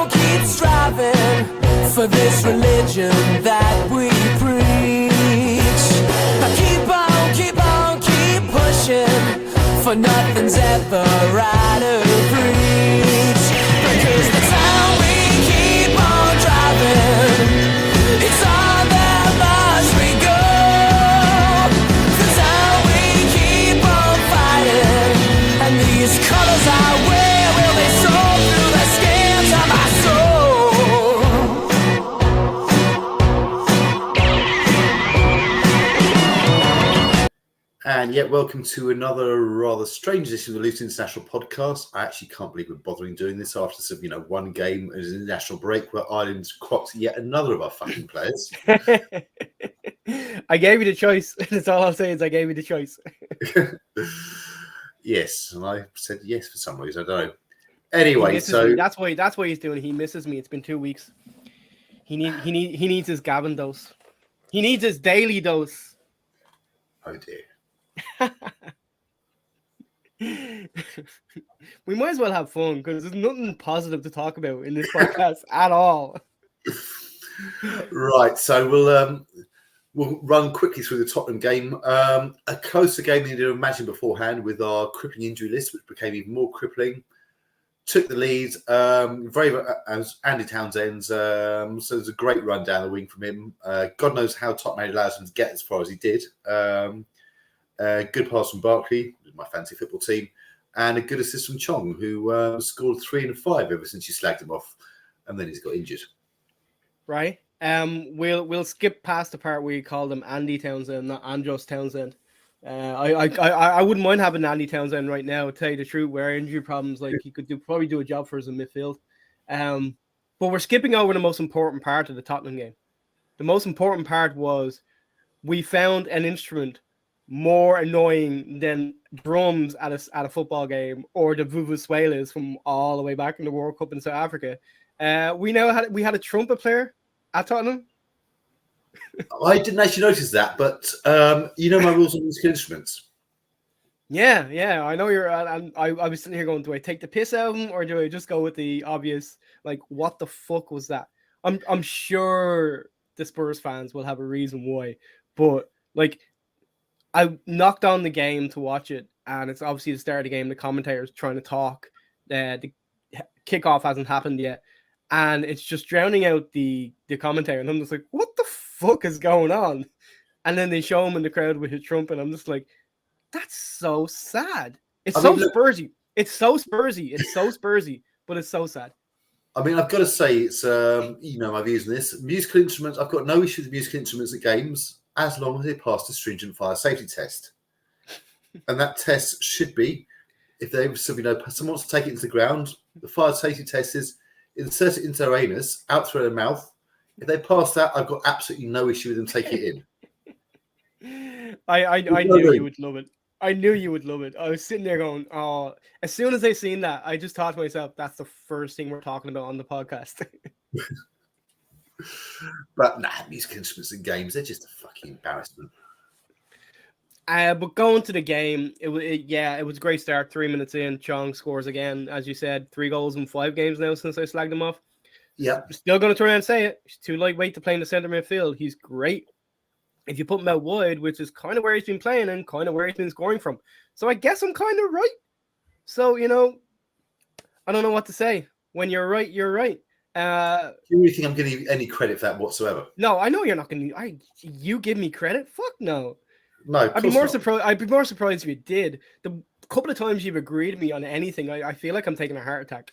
keep striving for this religion that we preach. Keep pushing for nothing's ever out of reach. Because the time we keep on driving, it's all that much we go. The time we keep on fighting, and these colors I wear will be sold through the skins of my soul. And yet, welcome to another rather strange edition of the Loose International podcast. I actually can't believe we're bothering doing this after some, one game as an international break where Ireland cropped yet another of our fucking players. I gave you the choice. That's all I'll say is I gave you the choice. Yes, and I said yes for some reason. I don't know. Anyway, so me. That's why he's doing it. He misses me. It's been 2 weeks. He needs his Gavin dose. He needs his daily dose. Oh dear. We might as well have fun because there's nothing positive to talk about in this podcast at all. Right, so we'll run quickly through the Tottenham game. A closer game than you'd imagine beforehand, with our crippling injury list, which became even more crippling. Took the lead, as Andy Townsend. So there's a great run down the wing from him. God knows how Tottenham allows him to get as far as he did. Good pass from Barkley, my fantasy football team, and a good assist from Chong, who scored 3 and 5 ever since you slagged him off, and then he's got injured. Right. We'll skip past the part where you called him Andy Townsend, not Andros Townsend. I wouldn't mind having Andy Townsend right now. To tell you the truth, where injury problems, like he could probably do a job for us in midfield. But we're skipping over the most important part of the Tottenham game. The most important part was we found an instrument more annoying than drums at a football game or the vuvuzelas from all the way back in the World Cup in South Africa. We had a trumpet player at Tottenham. I didn't actually notice that, but my rules on musical instruments. Yeah, I know you're. I was sitting here going, do I take the piss out of him or do I just go with the obvious? Like, what the fuck was that? I'm sure the Spurs fans will have a reason why, but like, I knocked on the game to watch it, and it's obviously the start of the game. The commentator's trying to talk. The kickoff hasn't happened yet, and it's just drowning out the commentator. And I'm just like, what the fuck is going on? And then they show him in the crowd with his trumpet. I'm just like, that's so sad. Spursy. It's so Spursy. It's so Spursy, but it's so sad. I mean, I've got to say, it's my views on this. Musical instruments. I've got no issue with musical instruments at games, as long as they pass the stringent fire safety test. And that test should be, if someone wants to take it into the ground, the fire safety test is insert it into their anus, out through their mouth. If they pass that, I've got absolutely no issue with them taking it in. I knew you would love it. I knew you would love it. I was sitting there going, oh, as soon as I seen that, I just thought to myself, that's the first thing we're talking about on the podcast. But musical instruments in games, they're just a fucking embarrassment. But going to the game, it was a great start. 3 minutes in, Chong scores again. As you said, 3 goals in 5 games now since I slagged him off. Yeah. Still going to turn around and say it. He's too lightweight to play in the centre midfield. He's great. If you put him out wide, which is kind of where he's been playing and kind of where he's been scoring from. So I guess I'm kind of right. So, I don't know what to say. When you're right, you're right. Do you really think I'm giving you any credit for that whatsoever? No, I know you're not going to. You give me credit? Fuck no. No, I'd be more surprised. I'd be more surprised if you did. The couple of times you've agreed with me on anything, I feel like I'm taking a heart attack.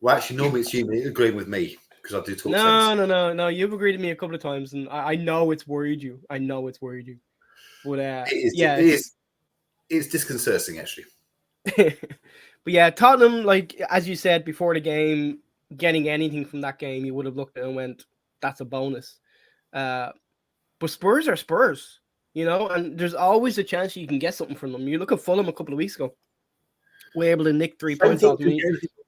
Well, actually, normally it's you agreeing with me because I do talk. No. You've agreed with me a couple of times, and I know it's worried you. But it's disconcerting actually. But yeah, Tottenham, like as you said before the game, getting anything from that game, you would have looked at it and went, "That's a bonus." But Spurs are Spurs. And there's always a chance you can get something from them. You look at Fulham a couple of weeks ago. We're able to nick 3 points off me.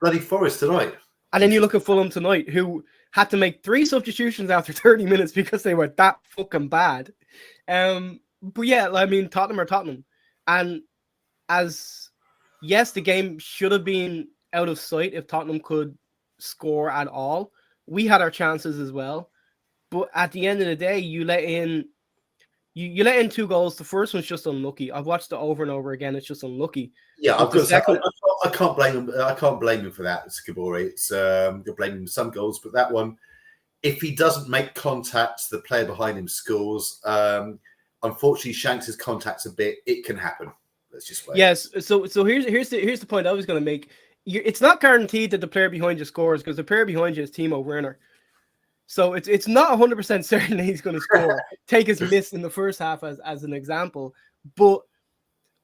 Bloody Forest tonight. And then you look at Fulham tonight, who had to make 3 substitutions after 30 minutes because they were that fucking bad. But yeah, I mean, Tottenham are Tottenham. And yes, the game should have been out of sight if Tottenham could score at all. We had our chances as well, but at the end of the day, you let in 2 goals. The first one's just unlucky. I've watched it over and over again. It's just unlucky. Yeah, But I've the got to say, second, I can't blame him. I can't blame him for that, Skibori. It's you're blaming him for some goals, but that one, if he doesn't make contact, the player behind him scores. Unfortunately, shanks his contacts a bit. It can happen. Let's just wait. yes. So here's the point I was going to make. It's not guaranteed that the player behind you scores, because the player behind you is Timo Werner. So it's not 100% certain that he's going to score. Take his miss in the first half as an example, but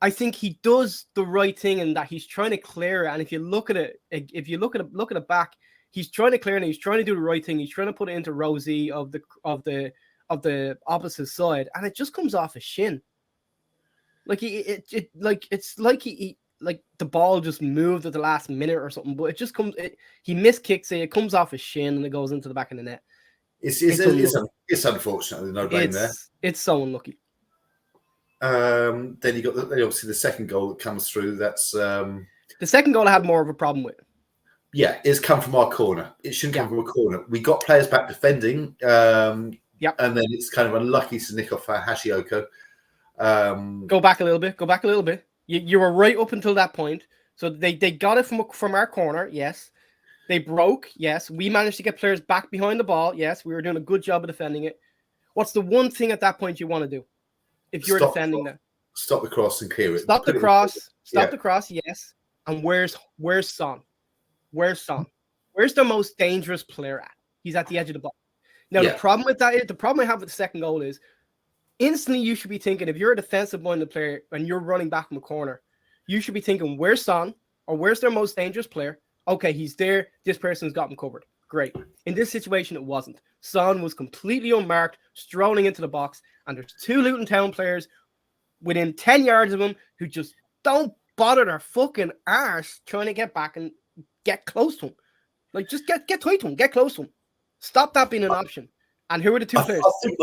I think he does the right thing in that he's trying to clear it. And if you look at it, back, he's trying to clear it. And he's trying to do the right thing. He's trying to put it into Rosie of the opposite side, and it just comes off his shin. Like it's like the ball just moved at the last minute or something, but it just comes. He miskicks it. It comes off his shin and it goes into the back of the net. It's unfortunate. There's no blame there. It's so unlucky. Then you got obviously the second goal that comes through. That's the second goal I had more of a problem with. Yeah, it's come from our corner. It shouldn't come from a corner. We got players back defending. And then it's kind of unlucky to nick off Hashioka. Go back a little bit. You were right up until that point. So they got it from our corner. Yes. They broke. Yes. We managed to get players back behind the ball. Yes. We were doing a good job of defending it. What's the one thing at that point you want to do if you're defending that? Stop the cross and clear it. Stop the cross. Yes. And where's Son? Where's Son? Where's the most dangerous player at? He's at the edge of the box. Now, the problem with that is, the problem I have with the second goal is, instantly you should be thinking, if you're a defensive minded player and you're running back from a corner, you should be thinking, where's Son? Or where's their most dangerous player? Okay, he's there. This person's got him covered. Great. In this situation, it wasn't. Son was completely unmarked, strolling into the box, and there's 2 Luton Town players within 10 yards of him who just don't bother their fucking arse trying to get back and get close to him. Like, just get tight to him, get close to him. Stop that being an option. And who are the 2 players? I think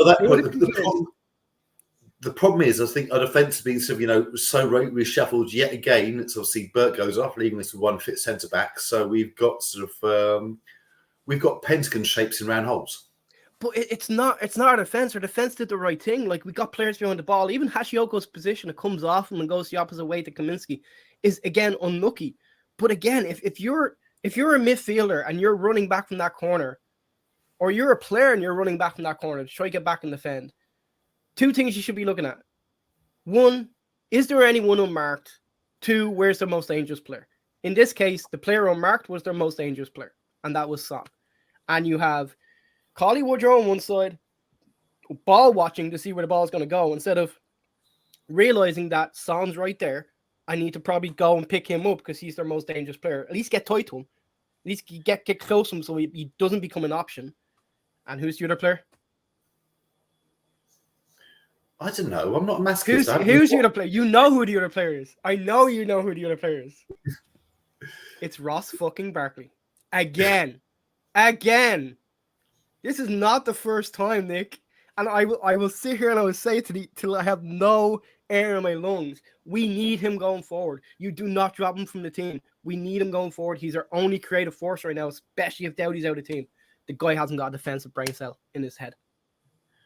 the problem is, I think our defence has been so reshuffled yet again. It's obviously Burt goes off, leaving us with 1 fit centre back. So we've got we've got pentagon shapes in round holes. But it's not our defence. Our defence did the right thing. Like, we got players behind the ball. Even Hashioko's position, it comes off him and goes the opposite way to Kaminsky, is again unlucky. But again, if you're a midfielder and you're running back from that corner, or you're a player and you're running back from that corner to try to get back and defend, 2 things you should be looking at. 1, is there anyone unmarked? 2, where's the most dangerous player? In this case, the player unmarked was their most dangerous player, and that was Son. And you have Collie Woodrow on one side, ball watching to see where the ball is going to go, instead of realizing that Son's right there. I need to probably go and pick him up because he's their most dangerous player. At least get tight to him. At least get close to him so he doesn't become an option. And who's the other player? I don't know. I'm not a masochist. Who's the other player? You know who the other player is. I know you know who the other player is. It's Ross fucking Barkley. Again. This is not the first time, Nick. And I will sit here and I will say it till I have no air in my lungs. We need him going forward. You do not drop him from the team. We need him going forward. He's our only creative force right now, especially if Doughty's out of the team. The guy hasn't got a defensive brain cell in his head.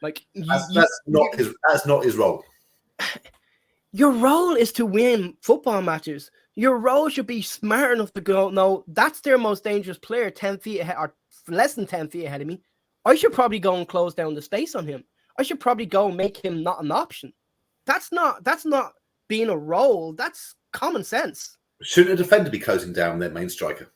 Like, that's not his role. Your role is to win football matches. Your role should be smart enough to go, no, that's their most dangerous player 10 feet ahead, or less than 10 feet ahead of me. I should probably go and close down the space on him. I should probably go and make him not an option. That's not being a role. That's common sense. Shouldn't a defender be closing down their main striker?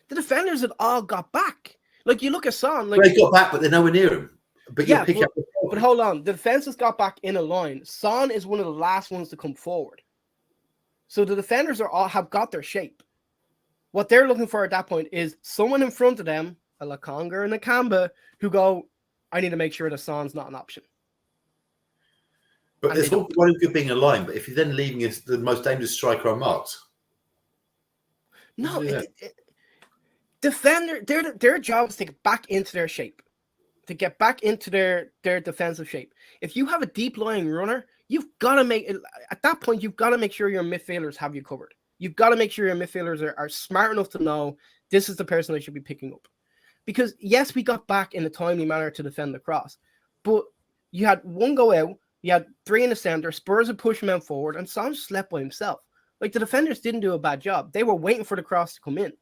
The defenders had all got back. Like, you look at Son. Like, they got back, but they're nowhere near him. But but hold on. The defenses got back in a line. Son is one of the last ones to come forward. So the defenders have got their shape. What they're looking for at that point is someone in front of them, a Lakonga and a Kamba, who go, I need to make sure that Son's not an option. But there's one good being a line, but if you're then leaving the most dangerous striker unmarked. No, defender, their job is to get back into their shape, to get back into their defensive shape. If you have a deep lying runner, you've got to at that point, you've got to make sure your midfielders have you covered. You've got to make sure your midfielders are smart enough to know this is the person I should be picking up. Because yes, we got back in a timely manner to defend the cross, but you had one go out, you had 3 in the centre, Spurs would push him out forward, and Son just slept by himself. Like, the defenders didn't do a bad job. They were waiting for the cross to come in,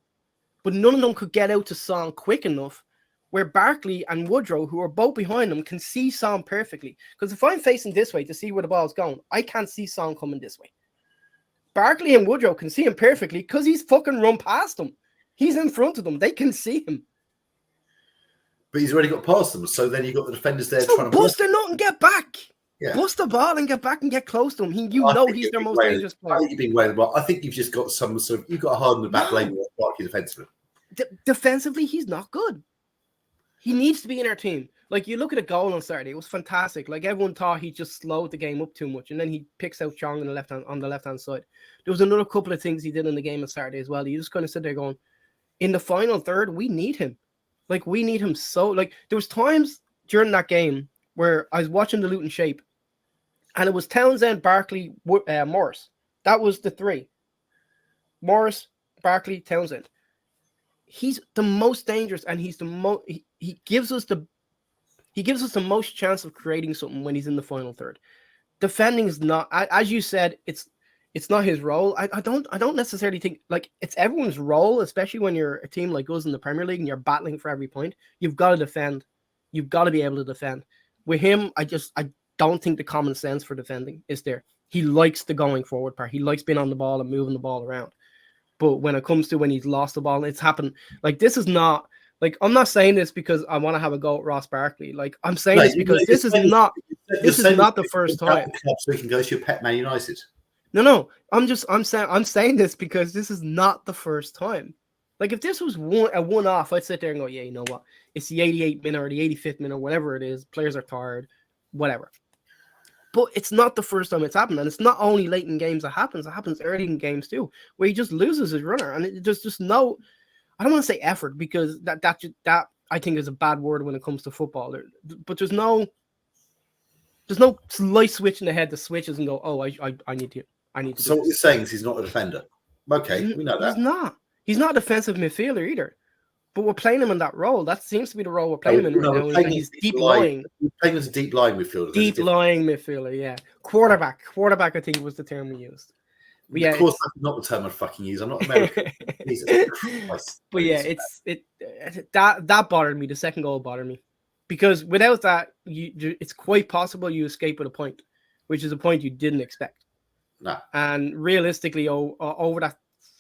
but none of them could get out to Son quick enough where Barkley and Woodrow, who are both behind them, can see Son perfectly. Because if I'm facing this way to see where the ball's going, I can't see Son coming this way. Barkley and Woodrow can see him perfectly because he's fucking run past them. He's in front of them. They can see him. But he's already got past them, so then you've got the defenders there So trying to bust the nut and get back. Yeah. Bust the ball and get back and get close to him. He's their most dangerous player. I think you're being way well. I think you've just got some sort of, you've got a hard in the back lane with Barkley defensively. Defensively, he's not good. He needs to be in our team. Like, you look at a goal on Saturday, it was fantastic. Like, everyone thought he just slowed the game up too much, and then he picks out Chong on the left hand side. There was another couple of things he did in the game on Saturday as well. You just kind of sit there going, in the final third, we need him. Like, we need him so. Like, there was times during that game where I was watching the Luton shape, and it was Townsend, Barkley, Morris. That was the 3. Morris, Barkley, Townsend. He's the most dangerous, and he's the most. He gives us the most chance of creating something when he's in the final third. Defending is not, as you said, it's not his role. I don't necessarily think, like, it's everyone's role, especially when you're a team like us in the Premier League and you're battling for every point. You've got to defend. You've got to be able to defend. With him, I don't think the common sense for defending is there. He likes the going forward part. He likes being on the ball and moving the ball around. But when it comes to when he's lost the ball, it's happened. Like, this is not, like, I'm not saying this because I want to have a go at Ross Barkley. Like, I'm saying this because this is not the first time. So he can go to your pet Man United. No. I'm saying this because this is not the first time. Like, if this was a one-off, I'd sit there and go, yeah, you know what? It's the 88th minute or the 85th minute, whatever it is. Players are tired, whatever. But it's not the first time it's happened. And it's not only late in games that happens. It happens early in games too, where he just loses his runner. And there's just no, I don't want to say effort, because that I think is a bad word when it comes to football. But there's no light switch in the head that switches and go, oh, I need to. So what you're saying is he's not a defender. Okay, we know that. He's not a defensive midfielder either. But we're playing him in that role. That seems to be the role we're playing him in right now. He's deep lying. We're playing as a deep lying midfielder. Deep lying midfielder, yeah. Quarterback, I think, was the term we used. But yeah, of course, that's not the term I fucking use. I'm not American. But yeah, that bothered me. The second goal bothered me, because without that, it's quite possible you escape with a point, which is a point you didn't expect. No. And realistically, over that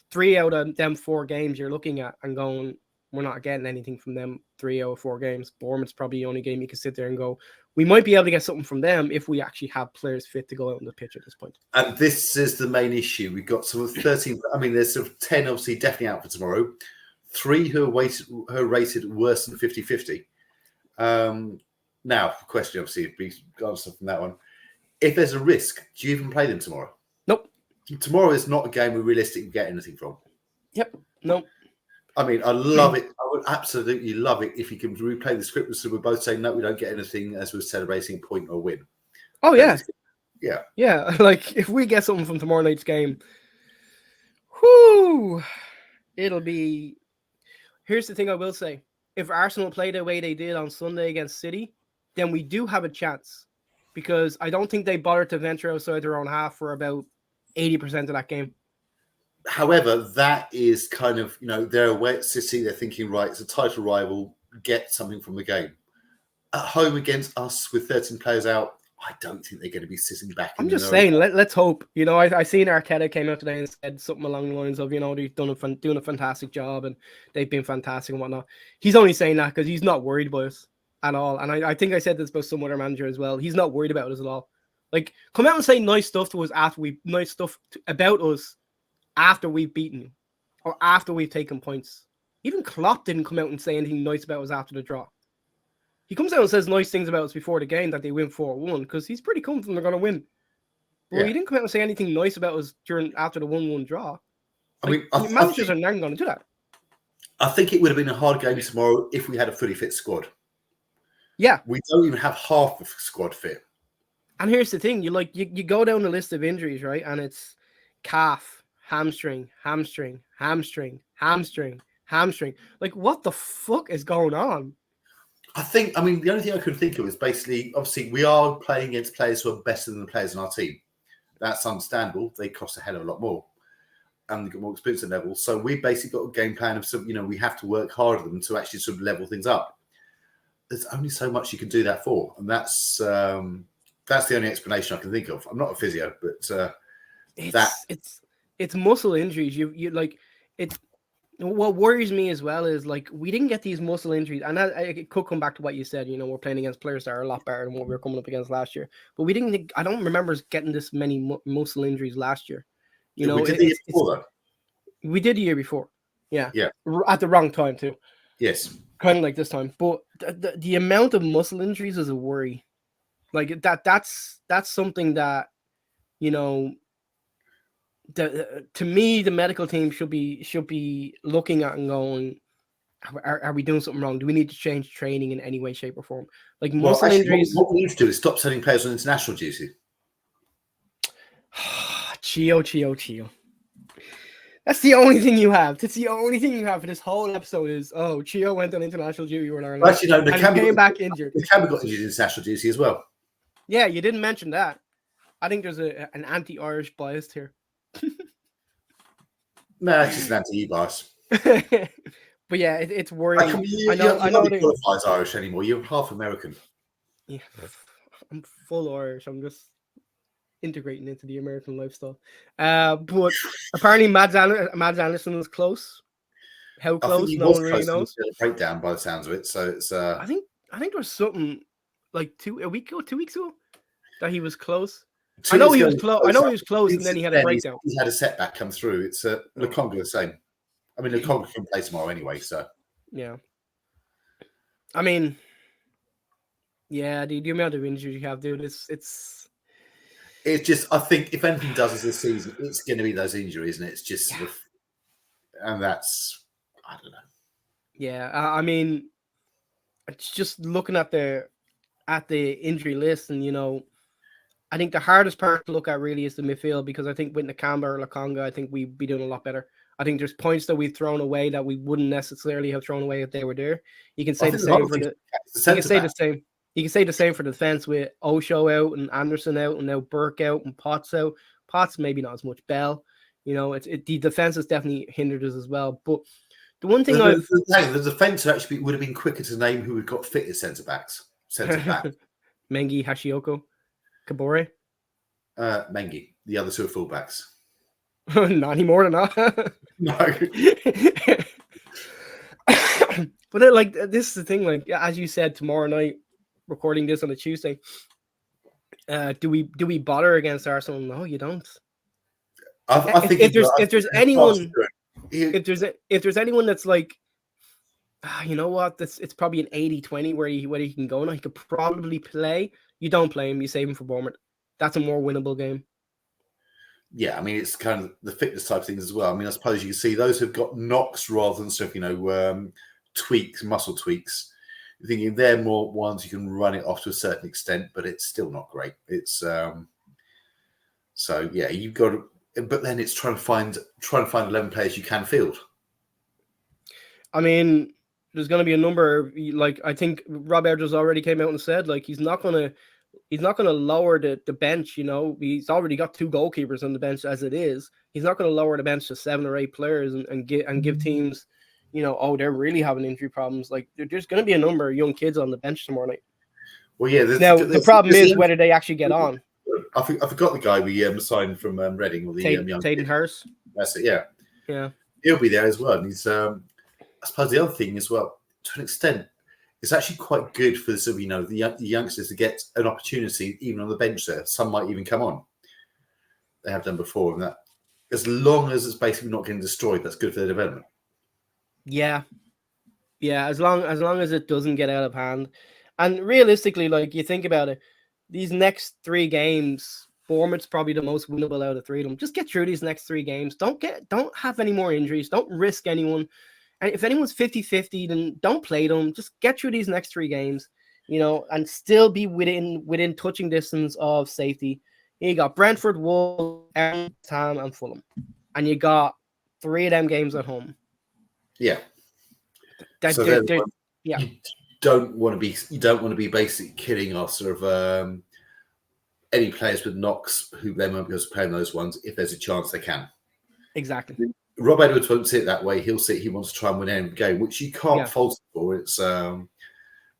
3 out of them 4 games, you're looking at and going, we're not getting anything from them 3 out of 4 games. Bournemouth's probably the only game you can sit there and go, we might be able to get something from them if we actually have players fit to go out on the pitch at this point. And this is the main issue. We've got sort of 13. I mean, there's sort of 10 obviously definitely out for tomorrow. 3 who are rated worse than 50-50. Now, question obviously, be answer from that one. If there's a risk, do you even play them tomorrow? Nope. Tomorrow is not a game we realistically get anything from. Yep. Nope. I mean, I love it. I would absolutely love it if you can replay the script. So we're both saying, no, we don't get anything as we're celebrating a point or a win. Oh, yeah. Yeah. Yeah. Like, if we get something from tomorrow night's game, whoo, it'll be... Here's the thing I will say. If Arsenal play the way they did on Sunday against City, then we do have a chance. Because I don't think they bothered to venture outside their own half for about 80% of that game. However, that is kind of, they're away at City. They're thinking, right, it's a title rival. Get something from the game. At home against us with 13 players out, I don't think they're going to be sitting back. I'm just saying, let's hope. I seen Arteta came out today and said something along the lines of, they've doing a fantastic job and they've been fantastic and whatnot. He's only saying that because he's not worried about us at all. And I think I said this about some other manager as well. He's not worried about us at all. Like, come out and say nice stuff to us about us after we've beaten you or after we've taken points. Even Klopp didn't come out and say anything nice about us after the draw. He comes out and says nice things about us before the game that they win 4-1 because he's pretty confident they're going to win. But he didn't come out and say anything nice about us after the 1-1 draw. Managers are never going to do that. I think it would have been a hard game tomorrow if we had a fully fit squad. Yeah. We don't even have half the squad fit. And here's the thing. You go down the list of injuries, right? And it's calf, hamstring, hamstring. Like, what the fuck is going on? I mean, the only thing I could think of is basically, obviously, we are playing against players who are better than the players in our team. That's understandable. They cost a hell of a lot more and they've got more experience at level. So we basically got a game plan of, we have to work harder than them to actually sort of level things up. There's only so much you can do that for. And that's the only explanation I can think of. I'm not a physio, but it's muscle injuries. You like it's. What worries me as well is like we didn't get these muscle injuries, and it could come back to what you said. We're playing against players that are a lot better than what we were coming up against last year. But we didn't. I don't remember us getting this many muscle injuries last year. we did the year before, though. We did the year before, yeah, yeah, at the wrong time too. Yes, kind of like this time. But the amount of muscle injuries is a worry. Like that's something that to me, the medical team should be looking at and going, are we doing something wrong? Do we need to change training in any way, shape, or form? Like muscle injuries. What we need to do is stop sending players on international duty. Chio. That's the only thing you have. That's the only thing you have for this whole episode is, Chio went on international duty in Ireland. Well, actually, no, and came back injured. Nakamba got injured in international duty as well. Yeah, you didn't mention that. I think there's an anti-Irish bias here. No, it's just an anti-bias. But yeah, it's worrying. I know. You're not qualified as Irish anymore. You're half American. Yeah, I'm full Irish. I'm just integrating into the American lifestyle. But apparently, Mads Anderson was close. How close? No one really knows. A breakdown by the sounds of it. So it's. I think there was something like 2 weeks ago that he was close. I know he was close. I know he was close, and then he had a breakdown. He had a setback come through. It's Lukonga the same. I mean, Lukonga can play tomorrow anyway, so yeah. I mean, yeah, the amount of injuries you have, dude, it's just. I think if anything does us this season, it's going to be those injuries, and it's just sort of, and that's I don't know. Yeah, I mean, it's just looking at the injury list, and I think the hardest part to look at really is the midfield, because I think with Nakamba or Lukonga, I think we'd be doing a lot better. I think there's points that we've thrown away that we wouldn't necessarily have thrown away if they were there. You can say the same for the. You can say the same. You can say the same for the defense with Osho out and Anderson out and now Burke out and Potts out. Potts maybe not as much. Bell, the defense has definitely hindered us as well. But the one thing the defense actually would have been quicker to name who we've got fit as centre backs. Centre back. Mengi, Hashioka, Kabore. Mengi. The other two are fullbacks. Not anymore than that. No. But this is the thing, like as you said, tomorrow night, recording this on a Tuesday. Do we bother against Arsenal? No, you don't. I think if there's anyone that's like, you know what, it's probably an 80-20 where he can go now. He could probably play. You don't play him. You save him for Bournemouth. That's a more winnable game. Yeah, I mean, it's kind of the fitness type of things as well. I mean, I suppose you can see those who've got knocks rather than sort of, tweaks, muscle tweaks. You're thinking they're more ones you can run it off to a certain extent, but it's still not great. It's so yeah, you've got to, but then it's trying to find 11 players you can field. I mean, there's going to be a number. Like I think Rob Edwards already came out and said, like he's not going to lower the bench. He's already got 2 goalkeepers on the bench as it is. He's not going to lower the bench to 7 or 8 players and give teams, they're really having injury problems. Like there's going to be a number of young kids on the bench tomorrow night. Well, yeah. The problem is whether they actually get on. I forgot the guy we signed from Reading, or the young Taden Hurst. That's it. Yeah. Yeah. He'll be there as well. And he's I suppose the other thing as well, to an extent, it's actually quite good for the youngsters to get an opportunity even on the bench there. Some might even come on. They have done before, and that as long as it's basically not getting destroyed, that's good for their development. Yeah. As long as it doesn't get out of hand, and realistically, like you think about it, these next 3 games, Bournemouth's probably the most winnable out of 3 of them. Just get through these next 3 games. Don't have any more injuries. Don't risk anyone. And if anyone's 50-50, then don't play them. Just get through these next 3 games, and still be within touching distance of safety. You got Brentford, Wolves, Everton, and Fulham. And you got 3 of them games at home. Yeah. So they're the ones yeah, you don't want to be basically killing off sort of any players with knocks who they won't be able to play on those ones if there's a chance they can. exactly. Rob Edwards won't see it that way. He'll see he wants to try and win every game, which you can't Yeah. fault him for. It's got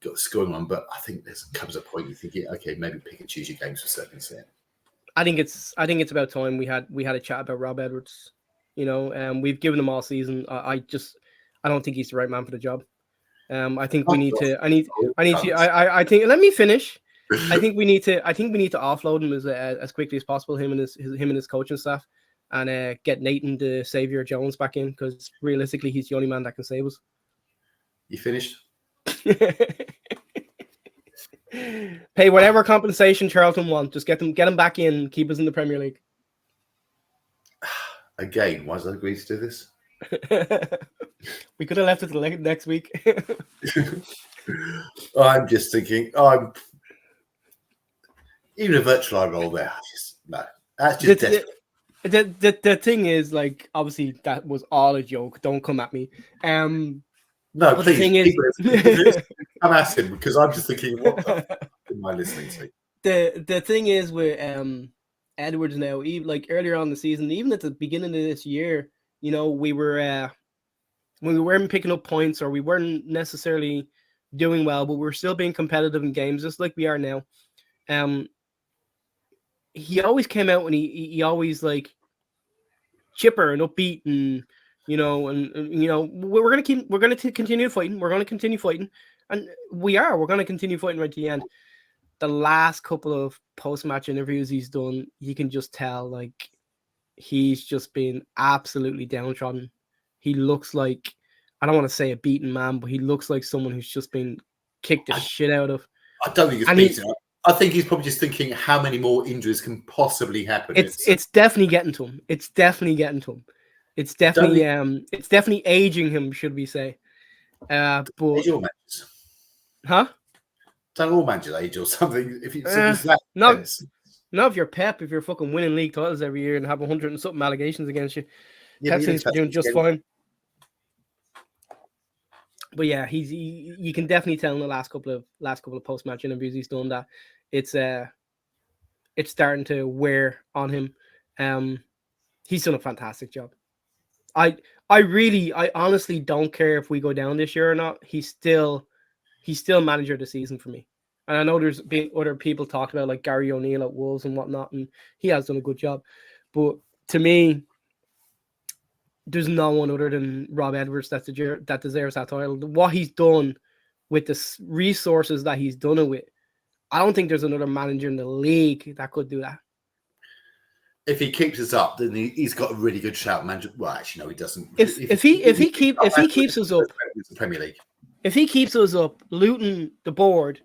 the scoring one, but I think there comes a point you think, okay, maybe pick and choose your games for certain extent. I think it's about time we had a chat about Rob Edwards. You know, we've given him all season. I don't think he's the right man for the job. I think we need to. I think. Let me finish. I think we need to offload him as quickly as possible. Him and his coaching staff, and get Nathan the Savior Jones back in, because realistically, he's the only man that can save us. You finished? Pay whatever compensation Charlton want. Just get them back in. Keep us in the Premier League. Again, why does I agree to do this? We could have left it till next week. I'm just thinking, even a virtual eye roll there. No, that's just the thing is, like, obviously that was all a joke. Don't come at me. No, but please. The thing is, I'm asking because I'm just thinking, what the fuck am I listening to? The thing is with Edwards now, even like earlier on in the season, even at the beginning of this year, you know, we weren't picking up points, or we weren't necessarily doing well, but we're still being competitive in games, just like we are now. He always came out and he always like chipper and upbeat, and you know, and you know, we're gonna continue fighting. We're gonna continue fighting, and we're gonna continue fighting right to the end. The last couple of post-match interviews he's done, you can just tell, like, he's just been absolutely downtrodden. He looks like, I don't want to say a beaten man, but he looks like someone who's just been kicked the shit out of. I don't think it's beaten. I think he's probably just thinking how many more injuries can possibly happen. It's definitely getting to him. It's definitely aging him, should we say? But huh? Don't all manage age or something. If it's that no, if you're Pep, if you're fucking winning league titles every year and have 100 and something allegations against you, Pep seems to be doing just fine. But yeah, you can definitely tell in the last couple of post match interviews he's done that it's starting to wear on him. He's done a fantastic job. I honestly don't care if we go down this year or not. He's still manager of the season for me. And I know there's been other people talked about, like Gary O'Neill at Wolves and whatnot, and he has done a good job. But to me, there's no one other than Rob Edwards that deserves that title. What he's done with the resources that he's done it with, I don't think there's another manager in the league that could do that. If he keeps us up, then he's got a really good shout manager. Well, actually, no, he doesn't. If he keeps us up, the Premier League. If he keeps us up, Luton, the board,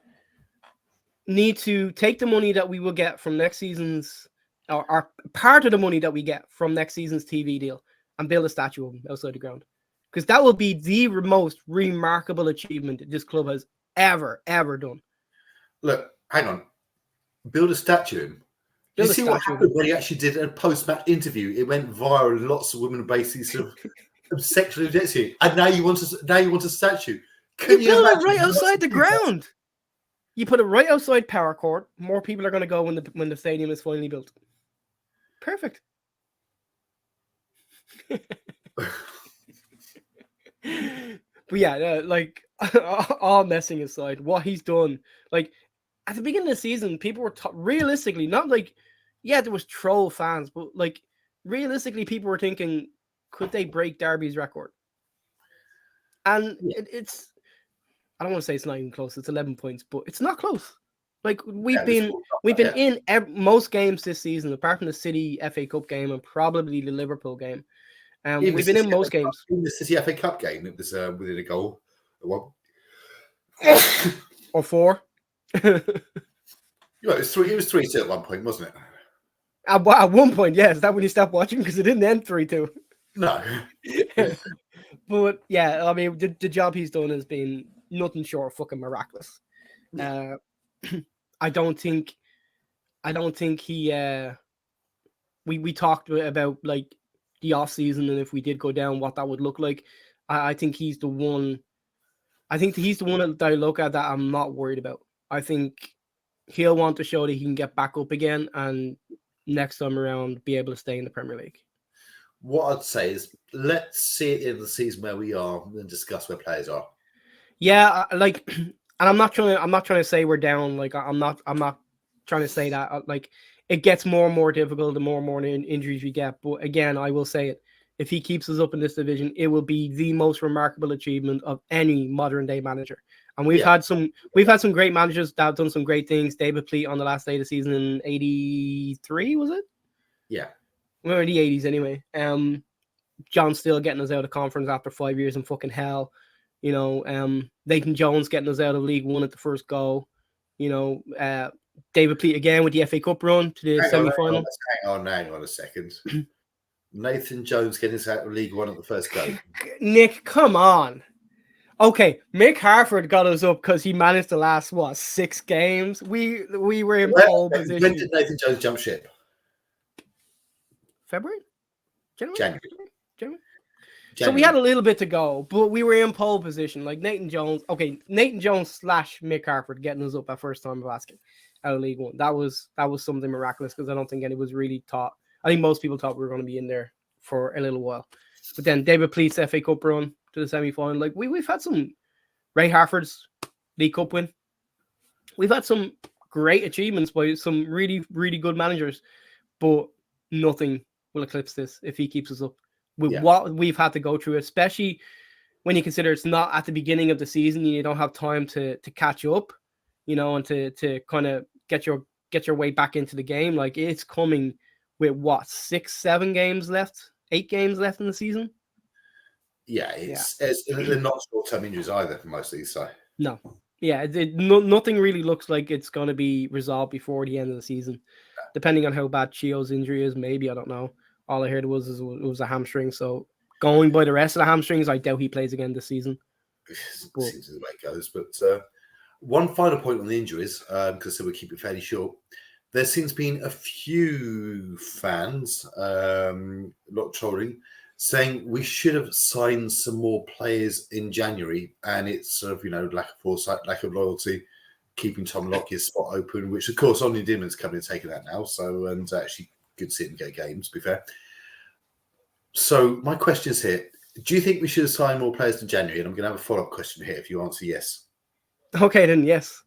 need to take the money that we will get from next season's, or part of the money that we get from next season's TV deal, and build a statue of him outside the ground. Because that will be the most remarkable achievement that this club has ever done. Look, hang on. Build a statue of him. You see what happened when he actually did a post-match interview? It went viral. Lots of women basically sort of sexually objecting to you. And now you want a statue. You build it right outside the ground. You put it right outside Power Court. More people are going to go when the stadium is finally built. Perfect. But yeah, like, all messing aside, what he's done, like, at the beginning of the season, people were realistically, not like, yeah, there was troll fans, but like, realistically, people were thinking, could they break Derby's record? And it's, I don't want to say it's not even close. It's 11 points, but it's not close. Like, we've been in most games this season, apart from the City FA Cup game and probably the Liverpool game. We've been in most games. In the City FA Cup game, it was within a goal. Or 4. It was 3-2 at one point, wasn't it? At one point, yes. Is that when you stopped watching? Because it didn't end 3-2. No. But yeah, I mean, the job he's done has been nothing short of fucking miraculous. I don't think he. We talked about, like, the off season, and if we did go down, what that would look like. I think he's the one I think he's the one that I look at that I'm not worried about. I think he'll want to show that he can get back up again and next time around be able to stay in the Premier League. What I'd say is let's see it in the season where we are and then discuss where players are. Yeah, like, and I'm not trying to say we're down. Like, I'm not trying to say that. Like, it gets more and more difficult the more and more injuries we get. But again, I will say it. If he keeps us up in this division, it will be the most remarkable achievement of any modern day manager. And we've had some great managers that have done some great things. David Pleat on the last day of the season in '83, was it? Yeah. We're in the '80s anyway. John Still getting us out of conference after 5 years in fucking hell. You know, Nathan Jones getting us out of League One at the first go. You know, David Pleat again with the FA Cup run to the semi-final. Hang on a second. Nathan Jones getting us out of League One at the first go. Nick, come on. Okay, Mick Harford got us up because he managed the last 6 games. We were in pole position. When did Nathan Jones jump ship? February? January. So we had a little bit to go, but we were in pole position. Like Nathan Jones / Mick Harford getting us up at first time of asking out of League One. That was something miraculous because I don't think anyone was really taught. I think most people thought we were going to be in there for a little while. But then David Pleat's FA Cup run to the semi-final. Like we've had some Ray Harford's League Cup win. We've had some great achievements by some really, really good managers, but nothing will eclipse this if he keeps us up. With what we've had to go through, especially when you consider it's not at the beginning of the season, you don't have time to catch up, you know, and to kind of get your way back into the game. Like it's coming with 6, 7 games left, 8 games left in the season. Yeah, they're not short-term injuries either for most of these. So no, yeah, nothing really looks like it's going to be resolved before the end of the season, depending on how bad Chio's injury is. Maybe, I don't know. All I heard it was a hamstring. So going by the rest of the hamstrings, I doubt he plays again this season. Seems the way it goes. But one final point on the injuries, because we'll keep it fairly short. There seems been a few fans, a lot of trolling, saying we should have signed some more players in January, and it's sort of lack of foresight, lack of loyalty, keeping Tom Lockyear's spot open, which of course Omni Dimmon's coming and taking that now. So and actually. Good to see him get games, to be fair. So my question is here. Do you think we should assign more players to January? And I'm going to have a follow-up question here if you answer yes. Okay, then yes.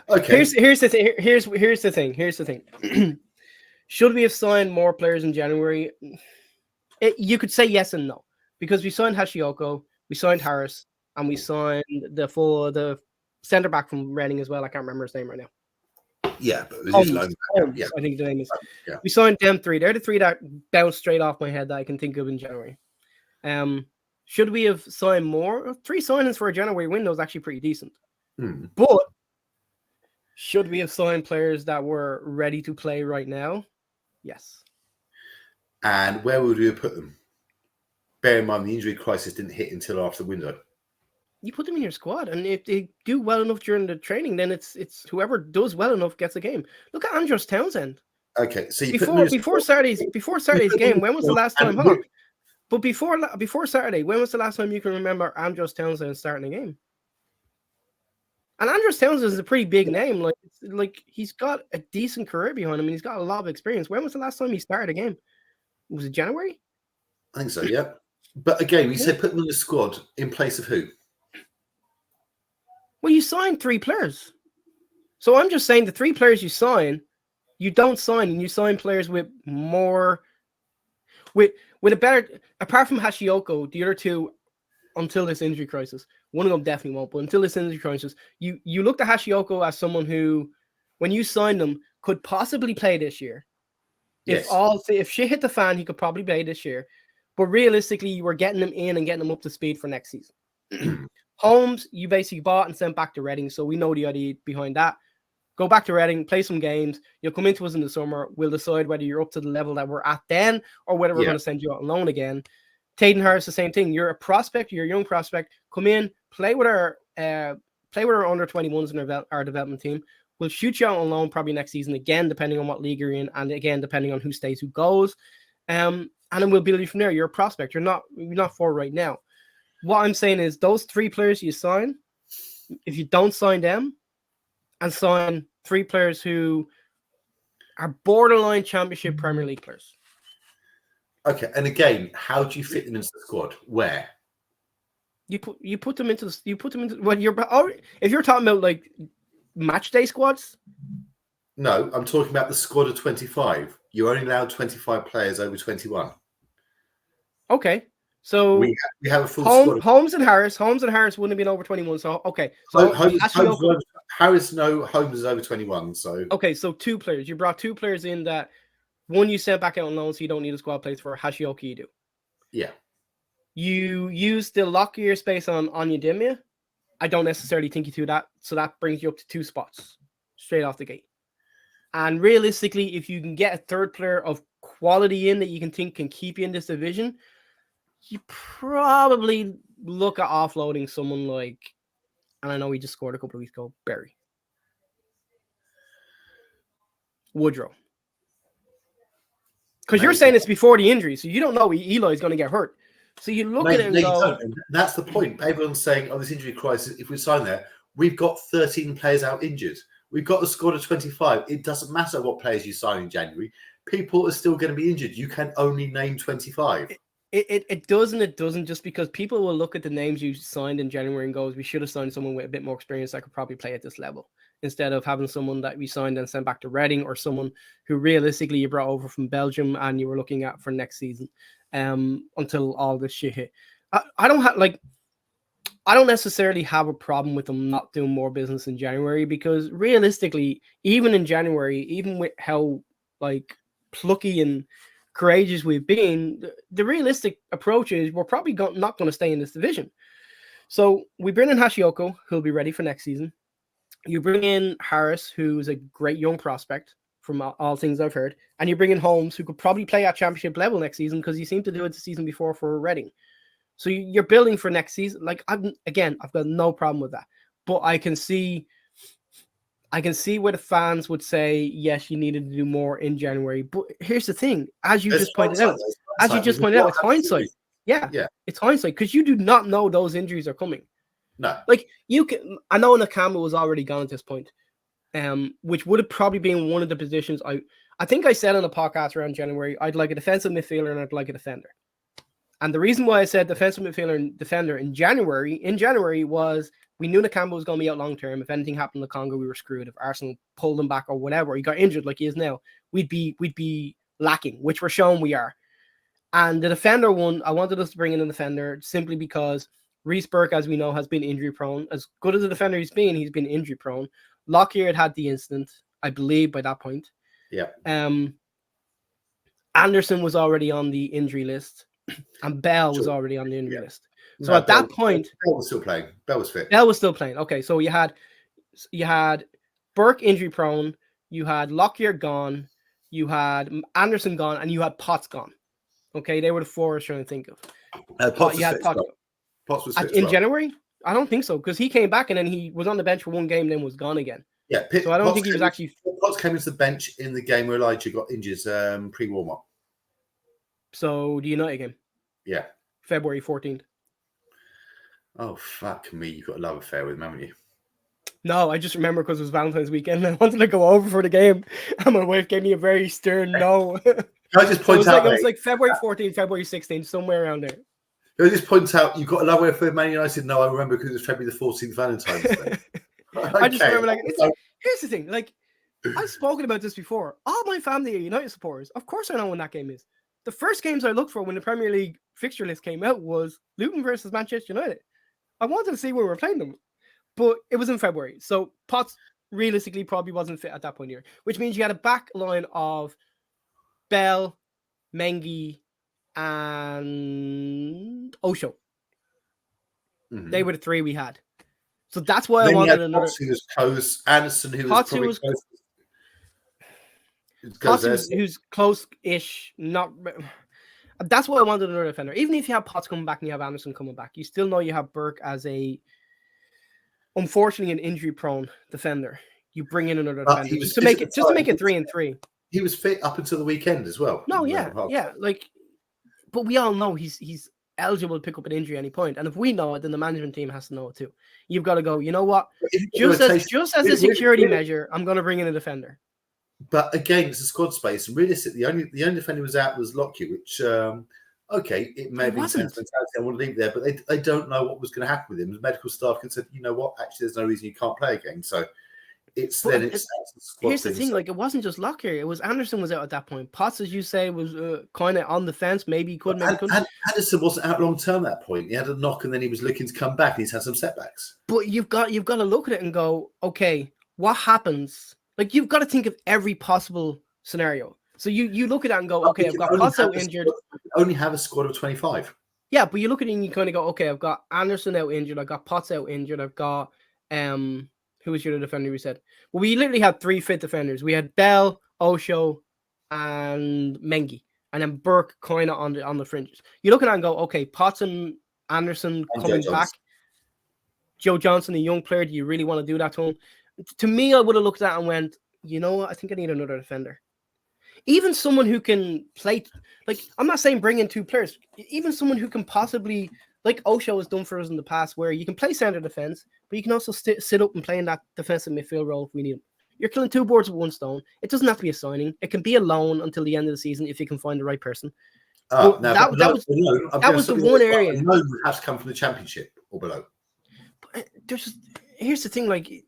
Okay. Here's the thing. Here's the thing. Should we have signed more players in January? You could say yes and no. Because we signed Hashioka, we signed Harris, and we signed the centre-back from Reading as well. I can't remember his name right now. Yeah, but Holmes, I think the name is. Yeah. We signed them 3. They're the 3 that bounced straight off my head that I can think of in January. Should we have signed more? 3 signings for a January window is actually pretty decent. But should we have signed players that were ready to play right now? Yes. And where would we have put them? Bear in mind the injury crisis didn't hit until after the window. You put them in your squad, and if they do well enough during the training, then it's whoever does well enough gets a game. Look at Andros Townsend. Okay, so you before Saturday's game, when was the last time? Hold on. But before Saturday, when was the last time you can remember Andros Townsend starting a game? And Andros Townsend is a pretty big name. Like he's got a decent career behind him, and he's got a lot of experience. When was the last time he started a game? Was it January? I think so. Yeah. But again, we said put them in the squad in place of who? Well, you signed 3 players. So I'm just saying the 3 players you sign, you don't sign, and you sign players with more, with a better, apart from Hashioka, the other 2, until this injury crisis, one of them definitely won't, but until this injury crisis, you looked at Hashioka as someone who, when you signed him, could possibly play this year. Yes. If shit hit the fan, he could probably play this year. But realistically, you were getting him in and getting him up to speed for next season. Holmes, you basically bought and sent back to Reading, so we know the idea behind that. Go back to Reading, play some games. You'll come into us in the summer. We'll decide whether you're up to the level that we're at then or whether we're going to send you out on loan again. Tayden Harris, the same thing. You're a prospect. You're a young prospect. Come in, play with our under 21s in our development team. We'll shoot you out on loan probably next season again, depending on what league you're in, and again depending on who stays, who goes. And then we'll build you from there. You're a prospect. You're not for right now. what I'm saying is those 3 players you sign, if you don't sign them and sign 3 players who are borderline Championship Premier League players. Okay, and again, how do you fit them into the squad? Where? You put them into when if you're talking about like match day squads. No, I'm talking about the squad of 25. You're only allowed 25 players over 21. Okay, so we have a full squad. Holmes and Harris wouldn't have been over 21. So okay, so Harris, no, Holmes is over 21. So okay, so 2 players. You brought 2 players in that one you sent back out on loan, so you don't need a squad place for. Hashioka, you do. Yeah. You use the Lockyer space on Onyedemia. I don't necessarily think you do that, so that brings you up to 2 spots straight off the gate. And realistically, if you can get a 3rd player of quality in that you can think can keep you in this division, you probably look at offloading someone like, and I know he just scored a couple of weeks ago, Barry. Woodrow. Because you're saying it's before the injury, so you don't know Eli's going to get hurt. So you look at it and go... That's the point. Everyone's saying, this injury crisis, if we sign there, we've got 13 players out injured. We've got the squad of 25. It doesn't matter what players you sign in January. People are still going to be injured. You can only name 25. It does and it doesn't, just because people will look at the names you signed in January and goes, we should have signed someone with a bit more experience that could probably play at this level, instead of having someone that we signed and sent back to Reading, or someone who realistically you brought over from Belgium and you were looking at for next season until all this shit hit. I don't necessarily have a problem with them not doing more business in January, because realistically, even in January, even with how like plucky and courageous we've been, the realistic approach is we're probably not going to stay in this division. So we bring in Hashioka, who'll be ready for next season. You bring in Harris, who's a great young prospect from all things I've heard, and you bring in Holmes, who could probably play at championship level next season because he seemed to do it the season before for Reading. So you're building for next season. Like, I've got no problem with that, but I can see where the fans would say, yes, you needed to do more in January. But here's the thing, as you just pointed out, it's hindsight. Yeah, it's hindsight, because you do not know those injuries are coming. No. Like, I know Nakamba was already gone at this point, which would have probably been one of the positions I think I said on the podcast around January, I'd like a defensive midfielder and I'd like a defender. And the reason why I said defensive midfielder and defender in January was we knew Nakamba was going to be out long term. If anything happened to Congo, we were screwed. If Arsenal pulled him back or whatever, he got injured like he is now, we'd be lacking, which we're showing we are. And the defender one, I wanted us to bring in a defender simply because Reece Burke, as we know, has been injury prone. As good as a defender he's been injury prone. Lockyer had the incident, I believe, by that point. Yeah. Anderson was already on the injury list, and Bell was already on the injury list. So at that point, Bell was still playing. Bell was fit. Bell was still playing. Okay, so you had Burke injury prone, you had Lockyer gone, you had Anderson gone, and you had Potts gone. Okay, they were the 4 I was trying to think of. Potts was fit in January. I don't think so, because he came back and then he was on the bench for one game, then was gone again. Yeah, so I don't think he was actually. Potts came into the bench in the game where Elijah got injured pre-warm up. So the United game. Yeah. February 14th. Oh, fuck me. You've got a love affair with him, haven't you? No, I just remember because it was Valentine's weekend and I wanted to go over for the game. And my wife gave me a very stern no. Can I just point out? It was like February 14th, February 16th, somewhere around there. Can I just point out, you've got a love affair for Man United? No, I remember because it was February the 14th, Valentine's Day. I just remember, here's the thing. Like, I've spoken about this before. All my family are United supporters. Of course I know when that game is. The first games I looked for when the Premier League fixture list came out was Luton versus Manchester United. I wanted to see where we were playing them, but it was in February. So Potts realistically probably wasn't fit at that point here, which means you had a back line of Bell, Mengi, and Osho. Mm-hmm. They were the 3 we had. So that's why I wanted another. Potts, who was close. Anderson, who was Potts, probably close. Who's close-ish. Not. That's why I wanted another defender. Even if you have Potts coming back and you have Anderson coming back, you still know you have Burke as unfortunately, an injury-prone defender. You bring in another defender just to make it 3-3. He was fit up until the weekend as well. No, yeah. Like, but we all know he's eligible to pick up an injury at any point. And if we know it, then the management team has to know it too. You've got to go, you know what? Just as a security measure, I'm going to bring in a defender. But again, it's a squad space. And realistically, the only defender who was out was Lockyer, which, okay, it may be mentality. I want to leave there, but they don't know what was going to happen with him. The medical staff can say, you know what? Actually, there's no reason you can't play again. So it's But the squad here's the thing. thing: So- like, it wasn't just Lockyer. It was Anderson was out at that point. Potts, as you say, was kind of on the fence. Maybe he could, maybe he couldn't. And Anderson wasn't out long term at that point. He had a knock, and then he was looking to come back. And he's had some setbacks. But you've got to look at it and go, okay, what happens? Like, you've got to think of every possible scenario. So you look at that and go, okay, I've got Potts out injured. Only have a squad of 25. Yeah, but you look at it and you kind of go, okay, I've got Anderson out injured. I've got Potts out injured. I've got who was your defender we said? Well, we literally had 3 fit defenders. We had Bell, Osho, and Mengi. And then Burke kind of on the fringes. You look at that and go, okay, Potts and Anderson coming back. Joe Johnson, a young player, do you really want to do that to him? To me, I would have looked at that and went, you know what? I think I need another defender. Even someone who can play, like, I'm not saying bring in 2 players. Even someone who can possibly, like Osho has done for us in the past, where you can play center defense, but you can also sit up and play in that defensive midfield role if we need him. You're killing 2 birds with 1 stone. It doesn't have to be a signing. It can be a loan until the end of the season if you can find the right person. That was the one area. No would have to come from the Championship or below. But here's the thing, like,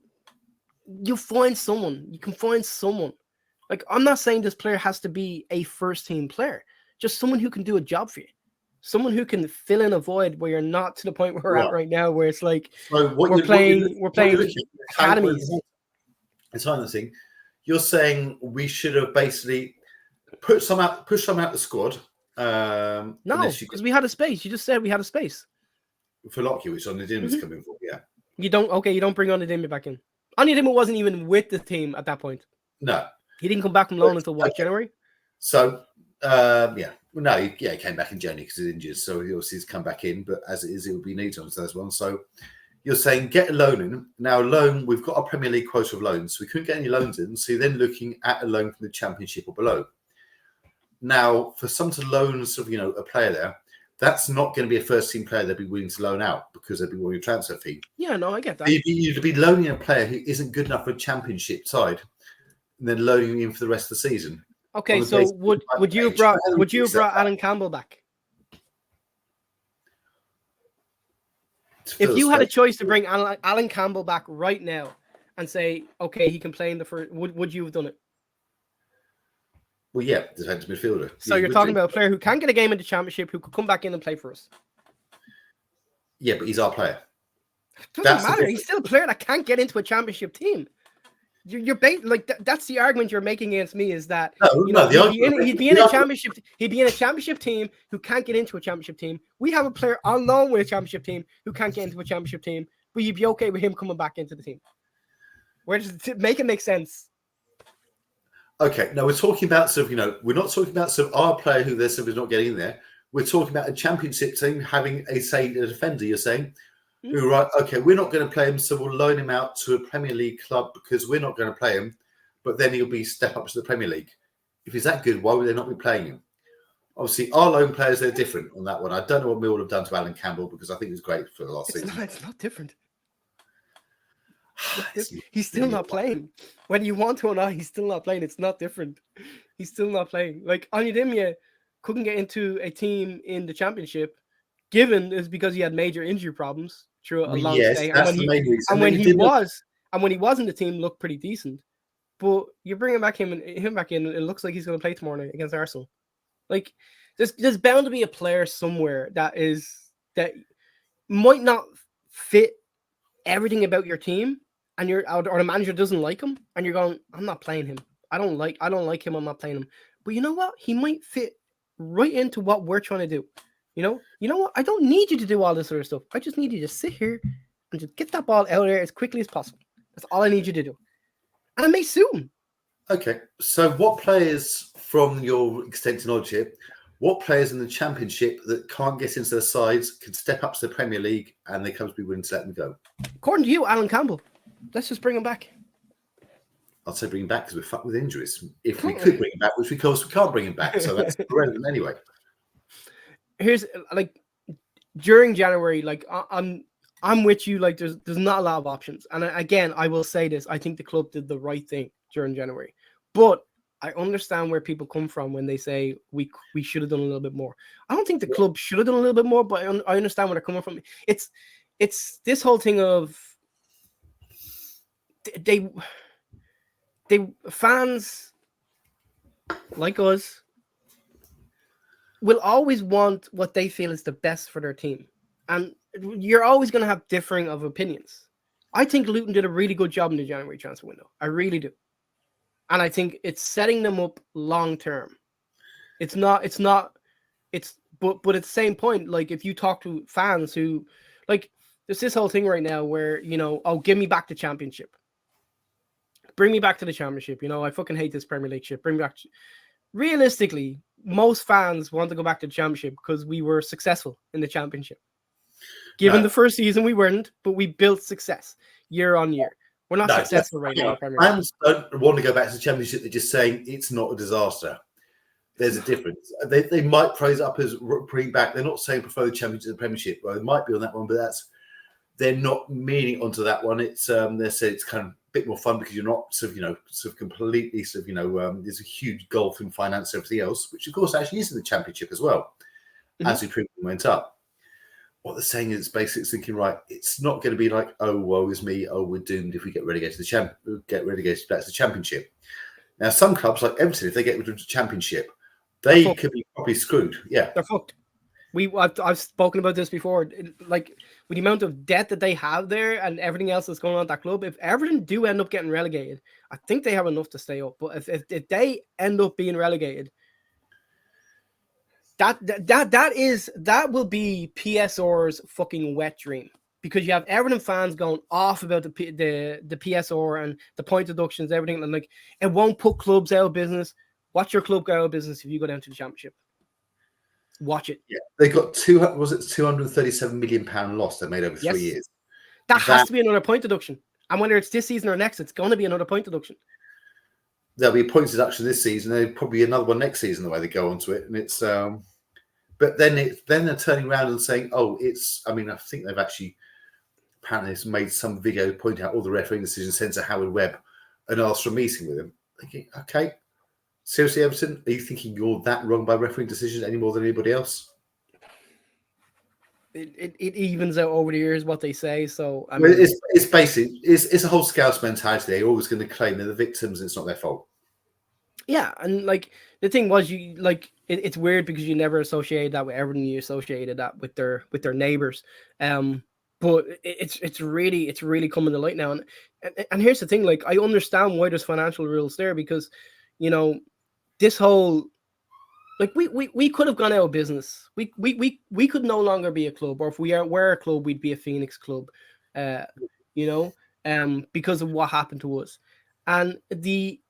you find someone. You can find someone. Like, I'm not saying this player has to be a first-team player. Just someone who can do a job for you. Someone who can fill in a void where you're not to the point where we're at right now, where it's like we're playing academies. It's kind of thing. You're saying we should have basically push some out the squad. No, because we had a space. You just said we had a space for Lockyer, which Onidin was coming for. Yeah. You don't bring Onidin back in. Onidin wasn't even with the team at that point. No. He didn't come back from loan until what, January? So, he came back in January because he's injured. So he's come back in, but as it is, it will be needed on those ones. So you're saying get a loan in. Now, loan, we've got a Premier League quota of loans. So we couldn't get any loans in. So you're then looking at a loan from the Championship or below. Now, for some to loan a player there, that's not going to be a first-team player they'd be willing to loan out because they'd be wanting a transfer fee. Yeah, no, I get that. You'd be loaning a player who isn't good enough for a Championship side, and then loading him for the rest of the season. Okay, so would you have brought Alan Campbell back? If you had a choice to bring Alan Campbell back right now and say, okay, he can play in the first, would you have done it? Well, yeah, defensive midfielder. So you're talking about a player who can get a game in the Championship, who could come back in and play for us. Yeah, but he's our player. Doesn't matter. He's still a player that can't get into a Championship team. You're that's the argument you're making against me is that he'd be in a Championship team who can't get into a Championship team. We have a player on loan with a Championship team who can't get into a Championship team, but you'd be okay with him coming back into the team. Where does it make sense? Okay, now we're talking about we're not talking about our player who is not getting in there. We're talking about a Championship team having a defender. You're saying. Right, okay, we're not going to play him, so we'll loan him out to a Premier League club because we're not going to play him, but then he'll be step up to the Premier League. If he's that good, why would they not be playing him? Obviously, our loan players, they're different on that one. I don't know what Mill have done to Alan Campbell because I think he was great for the last season. It's not different. He's still not playing. Whether you want to or not, he's still not playing. It's not different. He's still not playing. Like, Onyedemia couldn't get into a team in the Championship, given is because he had major injury problems through a long stay. And when he was in the team, looked pretty decent. But you're bringing him back in, it looks like he's going to play tomorrow night against Arsenal. Like, there's bound to be a player somewhere that might not fit everything about your team, and or the manager doesn't like him, and you're going, I'm not playing him. I don't like him. I'm not playing him. But you know what? He might fit right into what we're trying to do. You know what? I don't need you to do all this other stuff. I just need you to sit here and just get that ball out there as quickly as possible. That's all I need you to do. And it may suit him. Okay. So what players, from your extensive knowledge here, what players in the Championship that can't get into their sides can step up to the Premier League and they come to be willing to let them go? According to you, Alan Campbell. Let's just bring him back. I'd say bring him back because we're fucked with injuries. If we could bring him back, which we can't bring him back. So that's irrelevant anyway. Here's during January, like I'm with you. Like there's not a lot of options, and again, I will say this: I think the club did the right thing during January, but I understand where people come from when they say we should have done a little bit more. I don't think the club should have done a little bit more, but I understand where they're coming from. It's this whole thing of they fans like us will always want what they feel is the best for their team, and you're always going to have differing of opinions. I think Luton did a really good job in the January transfer window. I really do. And I think it's setting them up long term. But at the same point, like if you talk to fans who like there's this whole thing right now where, oh, give me back the championship. Bring me back to the championship. I fucking hate this Premier League shit. Bring me back. Realistically, most fans want to go back to the championship because we were successful in the championship. Given the first season we weren't, but we built success year on year. We're not successful right now. Fans don't want to go back to the championship. They're just saying it's not a disaster. There's a difference. They might praise it up as bring back. They're not saying prefer the championship to the Premiership. Well, they might be on that one, but they're not meaning onto that one. It's they say it's kind of a bit more fun because you're not sort of completely there's a huge gulf in finance and everything else, which of course actually is in the Championship as well, as we previously went up. What they're saying is basically thinking, right, it's not going to be like, oh, woe is me, oh, we're doomed if we get relegated back to the Championship. Now, some clubs like Everton, if they get rid of the Championship, they could be probably screwed. Yeah, they're fucked. I've spoken about this before. Like with the amount of debt that they have there and everything else that's going on at that club, if Everton do end up getting relegated, I think they have enough to stay up. But if they end up being relegated, that will be PSR's fucking wet dream, because you have Everton fans going off about the PSR and the point deductions, everything, and like it won't put clubs out of business. Watch your club go out of business if you go down to the Championship. Watch it. Yeah, they got £237 million loss they made over 3 years. That has to be another point deduction, and whether it's this season or next, it's going to be another point deduction. There'll be a point deduction this season. There'll probably be another one next season the way they go onto it, and it's. But then they're turning around and saying, "Oh, it's." I mean, I think they've actually apparently made some video pointing out all the refereeing decisions sent to Howard Webb and asked for a meeting with him. Thinking, okay, seriously, Everton, are you thinking you're that wrong by refereeing decisions any more than anybody else? It evens out over the years what they say. So I mean, it's basically it's a whole scouse mentality. They're always going to claim they're the victims and it's not their fault. Yeah, and like the thing was, it's weird because you never associated that with Everton. You associated that with their neighbors. But it's really coming to light now. And here's the thing: like I understand why there's financial rules there, because this whole. Like we could have gone out of business. We could no longer be a club, or if were a club, we'd be a Phoenix club, because of what happened to us, and the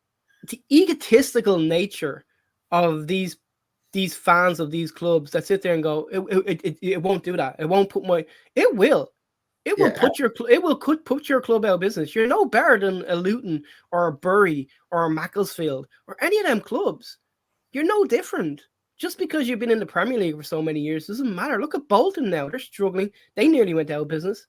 egotistical nature of these fans of these clubs that sit there and go, it won't do that. It won't put it will put your club out of business. You're no better than a Luton or a Bury or a Macclesfield or any of them clubs. You're no different. Just because you've been in the Premier League for so many years doesn't matter. Look at Bolton now. They're struggling. They nearly went out of business.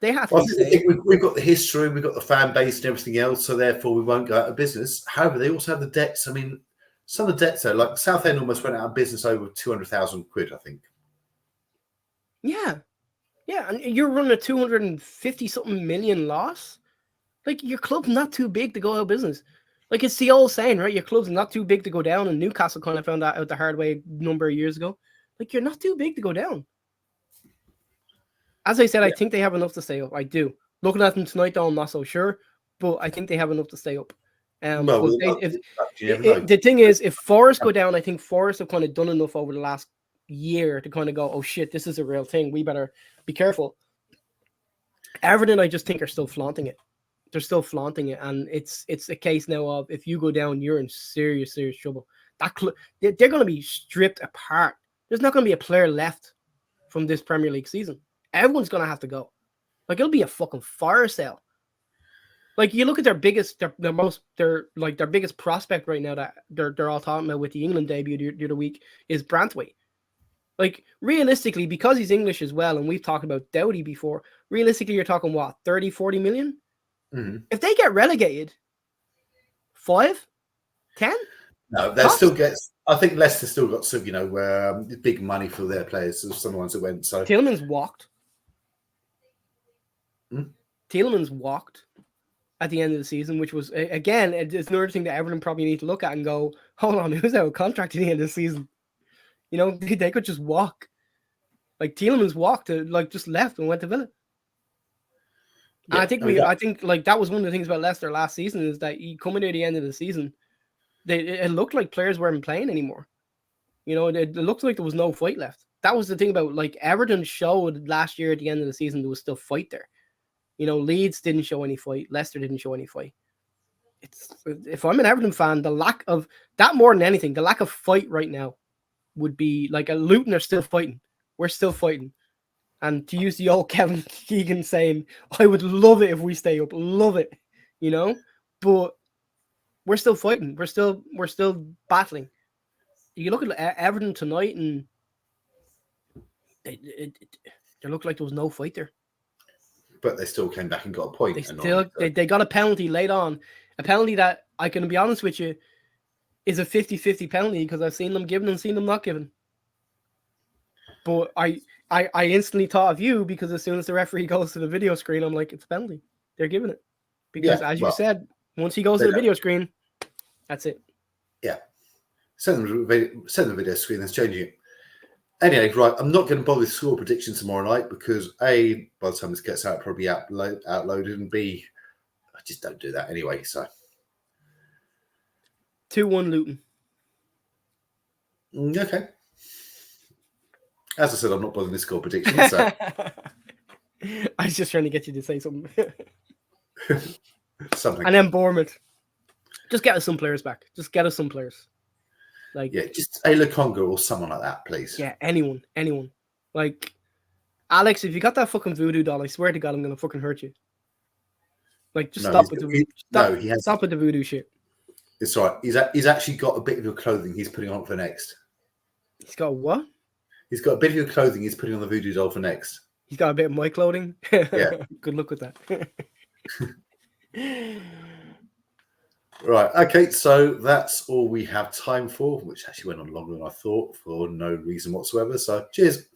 They have to we've got the history, we've got the fan base and everything else, so therefore we won't go out of business. However, they also have the debts. I mean, some of the debts, though, like Southend almost went out of business over 200,000 quid, I think. Yeah. Yeah, and you're running a 250-something million loss. Like, your club's not too big to go out of business. Like, it's the old saying, right? Your club's not too big to go down, and Newcastle kind of found that out the hard way a number of years ago. Like, you're not too big to go down. As I said, I think they have enough to stay up. I do. Looking at them tonight, though, I'm not so sure, but I think they have enough to stay up. The thing is, if Forest go down, I think Forest have kind of done enough over the last year to kind of go, oh, shit, this is a real thing. We better be careful. Everton, I just think, are still flaunting it. They're still flaunting it, and it's a case now of if you go down, you're in serious trouble. They're going to be stripped apart. There's not going to be a player left from this Premier League season. Everyone's going to have to go. Like, it'll be a fucking fire sale. Like, you look at their biggest prospect right now that they're all talking about with the England debut the other week is Branthwaite. Like, realistically, because he's English as well, and we've talked about Doughty before, realistically, you're talking, what, 30, 40 million? Mm-hmm. If they get relegated, 5, 10? No, they still get. I think Leicester still got some, big money for their players. So some of the ones that went. So Tielemans walked. Hmm? Tielemans walked at the end of the season, which was, again, it's another thing that Everton probably need to look at and go, hold on, who's out of contract at the end of the season? They could just walk. Like, Tielemans walked, just left and went to Villa. yeah, I think that was one of the things about Leicester last season, is that you coming near the end of the season, it looked like players weren't playing anymore. It looked like there was no fight left. That was the thing about, like, Everton showed last year at the end of the season there was still fight there. Leeds didn't show any fight. Leicester didn't show any fight. If I'm an Everton fan, the lack of that, more than anything, the lack of fight right now would be like, a Luton are still fighting. We're still fighting. And to use the old Kevin Keegan saying, I would love it if we stay up. Love it. But we're still fighting. We're still battling. You look at Everton tonight, and it looked like there was no fight there. But they still came back and got a point. They got a penalty late on. A penalty that, I can be honest with you, is a 50-50 penalty, because I've seen them given and seen them not given. But I instantly thought of you, because as soon as the referee goes to the video screen, I'm like, it's a penalty. They're giving it. Because as you said, once he goes to the video screen, that's it. Yeah. Send them the video screen, that's changing it. Anyway, right, I'm not going to bother with score prediction tomorrow night, because A, by the time this gets out, probably outloaded, and B, I just don't do that anyway. So 2-1 Luton. Okay. As I said, I'm not bothering with score prediction. So I was just trying to get you to say something. something. And then Bournemouth. Just get us some players back. Just get us some players. Just a Lukonga or someone like that, please. Yeah, anyone. Like, Alex, if you got that fucking voodoo doll, I swear to God, I'm gonna fucking hurt you. Like, just stop with the voodoo shit. It's all right. He's actually got a bit of your clothing he's putting on for next. He's got what? He's got a bit of your clothing he's putting on the voodoo doll for next. He's got a bit of my clothing. Yeah. Good luck with that. Right. Okay. So that's all we have time for, which actually went on longer than I thought for no reason whatsoever. So cheers.